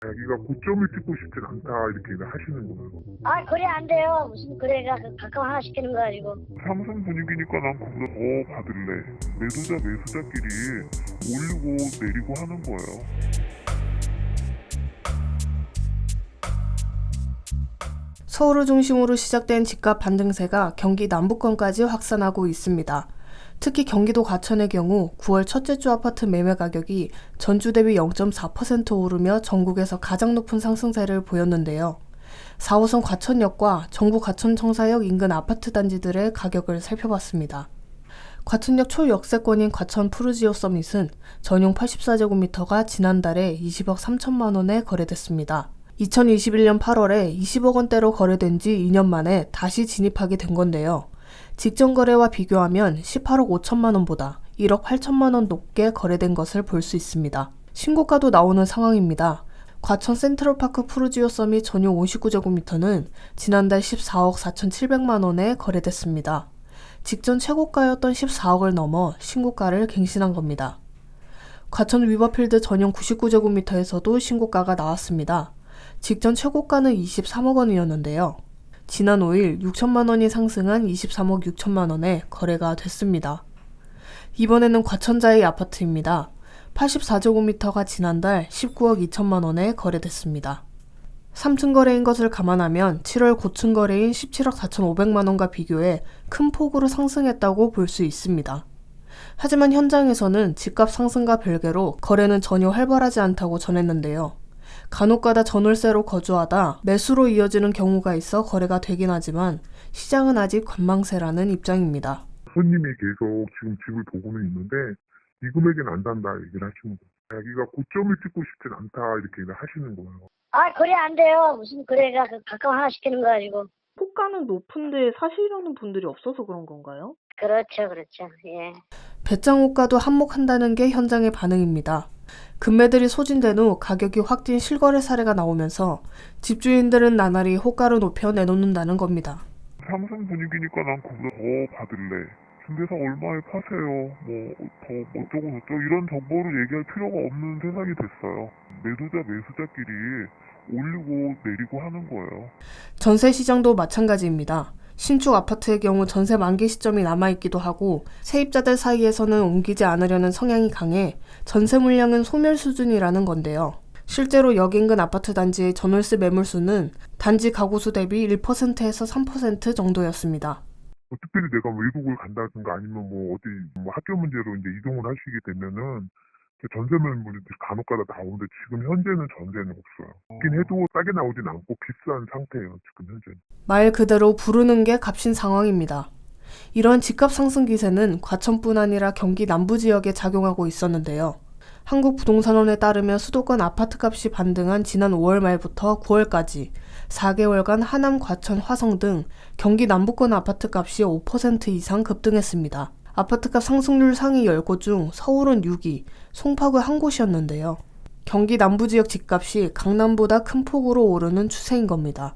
자기가 고점을 찍고 싶진 않다 이렇게 하시는 거예요. 아, 거래 안 돼요. 무슨 거래가 가끔 하나 시키는 거 가지고. 상승 분위기니까 난 그보다 더 받을래. 매도자 매수자끼리 올리고 내리고 하는 거예요. 서울을 중심으로 시작된 집값 반등세가 경기 남부권까지 확산하고 있습니다. 특히 경기도 과천의 경우 9월 첫째 주 아파트 매매 가격이 전주 대비 0.4% 오르며 전국에서 가장 높은 상승세를 보였는데요. 4호선 과천역과 정부 과천청사역 인근 아파트 단지들의 가격을 살펴봤습니다. 과천역 초역세권인 과천 푸르지오 서밋은 전용 84제곱미터가 지난달에 20억 3천만 원에 거래됐습니다. 2021년 8월에 20억 원대로 거래된 지 2년 만에 다시 진입하게 된 건데요. 직전 거래와 비교하면 18억 5천만 원보다 1억 8천만 원 높게 거래된 것을 볼 수 있습니다. 신고가도 나오는 상황입니다. 과천 센트럴파크 푸르지오 서밋 전용 59제곱미터는 지난달 14억 4,700만 원에 거래됐습니다. 직전 최고가였던 14억을 넘어 신고가를 갱신한 겁니다. 과천 위버필드 전용 99제곱미터에서도 신고가가 나왔습니다. 직전 최고가는 23억 원이었는데요. 지난 5일 6천만 원이 상승한 23억 6천만 원에 거래가 됐습니다. 이번에는 과천자의 아파트입니다. 84제곱미터가 지난달 19억 2천만 원에 거래됐습니다. 3층 거래인 것을 감안하면 7월 고층 거래인 17억 4,500만 원과 비교해 큰 폭으로 상승했다고 볼 수 있습니다. 하지만 현장에서는 집값 상승과 별개로 거래는 전혀 활발하지 않다고 전했는데요. 간혹가다 전월세로 거주하다 매수로 이어지는 경우가 있어 거래가 되긴 하지만 시장은 아직 관망세라는 입장입니다. 손님이 계속 지금 집을 보고는 있는데 이 금액엔 안 산다 얘기를 하시는 거예요. 자기가 고점을 찍고 싶진 않다 이렇게 하시는 거예요. 아, 거래 안 돼요. 무슨 거래가 가끔 하나 시키는 거 가지고. 호가는 높은데 사시려는 분들이 없어서 그런 건가요? 그렇죠, 그렇죠. 예. 배짱 호가도 한몫한다는 게 현장의 반응입니다. 금매들이 소진된 후 가격이 확 뛴 실거래 사례가 나오면서 집주인들은 나날이 호가를 높여 내놓는다는 겁니다. 상승 분위기니까 난 그보다 더 받을래. 중개사 얼마에 파세요. 더 어쩌고 저쩌고 이런 정보를 얘기할 필요가 없는 세상이 됐어요. 매도자 매수자끼리 올리고 내리고 하는 거예요. 전세 시장도 마찬가지입니다. 신축 아파트의 경우 전세 만기 시점이 남아있기도 하고 세입자들 사이에서는 옮기지 않으려는 성향이 강해 전세 물량은 소멸 수준이라는 건데요. 실제로 역 인근 아파트 단지의 전월세 매물수는 단지 가구수 대비 1%에서 3% 정도였습니다. 특별히 내가 외국을 간다든가 아니면 어디 학교 문제로 이제 이동을 하시게 되면은 전세 매물들이 간혹가다 나오는데 지금 현재는 전세는 없어요. 있긴 해도 싸게 나오진 않고 비싼 상태예요. 지금 현재는. 말 그대로 부르는 게 값인 상황입니다. 이런 집값 상승 기세는 과천뿐 아니라 경기 남부 지역에 작용하고 있었는데요. 한국부동산원에 따르면 수도권 아파트값이 반등한 지난 5월 말부터 9월까지 4개월간 하남, 과천, 화성 등 경기 남부권 아파트값이 5% 이상 급등했습니다. 아파트값 상승률 상위 10곳 중 서울은 6위, 송파구 한 곳이었는데요. 경기 남부지역 집값이 강남보다 큰 폭으로 오르는 추세인 겁니다.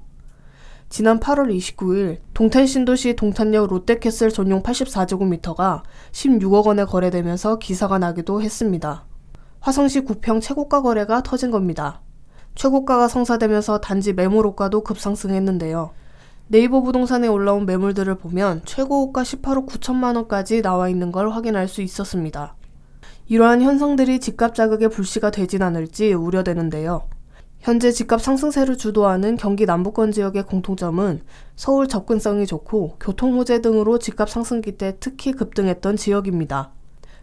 지난 8월 29일 동탄신도시 동탄역 롯데캐슬 전용 84제곱미터가 16억 원에 거래되면서 기사가 나기도 했습니다. 화성시 9평 최고가 거래가 터진 겁니다. 최고가가 성사되면서 단지 매물호가도 급상승했는데요. 네이버 부동산에 올라온 매물들을 보면 최고호가 18억 9천만 원까지 나와 있는 걸 확인할 수 있었습니다. 이러한 현상들이 집값 자극의 불씨가 되진 않을지 우려되는데요. 현재 집값 상승세를 주도하는 경기 남부권 지역의 공통점은 서울 접근성이 좋고 교통 호재 등으로 집값 상승기 때 특히 급등했던 지역입니다.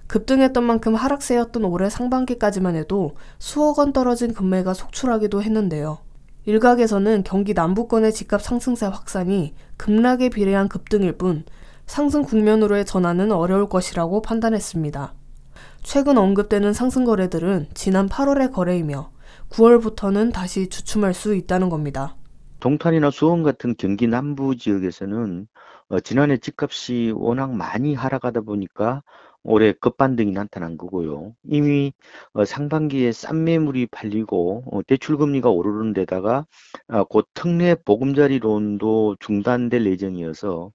급등했던 만큼 하락세였던 올해 상반기까지만 해도 수억 원 떨어진 금매가 속출하기도 했는데요. 일각에서는 경기 남부권의 집값 상승세 확산이 급락에 비례한 급등일 뿐 상승 국면으로의 전환은 어려울 것이라고 판단했습니다. 최근 언급되는 상승 거래들은 지난 8월의 거래이며 9월부터는 다시 주춤할 수 있다는 겁니다. 동탄이나 수원 같은 경기 남부 지역에서는 지난해 집값이 워낙 많이 하락하다 보니까 올해 급반등이 나타난 거고요. 이미 상반기에 싼 매물이 팔리고 대출금리가 오르는 데다가 곧 특례 보금자리론도 중단될 예정이어서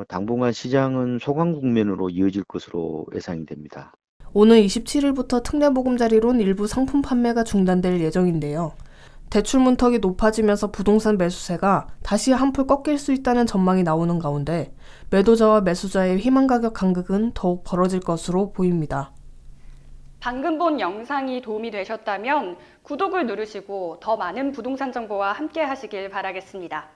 당분간 시장은 소강 국면으로 이어질 것으로 예상이 됩니다. 오는 27일부터 특례보금자리론 일부 상품 판매가 중단될 예정인데요. 대출 문턱이 높아지면서 부동산 매수세가 다시 한풀 꺾일 수 있다는 전망이 나오는 가운데 매도자와 매수자의 희망 가격 간극은 더욱 벌어질 것으로 보입니다. 방금 본 영상이 도움이 되셨다면 구독을 누르시고 더 많은 부동산 정보와 함께 하시길 바라겠습니다.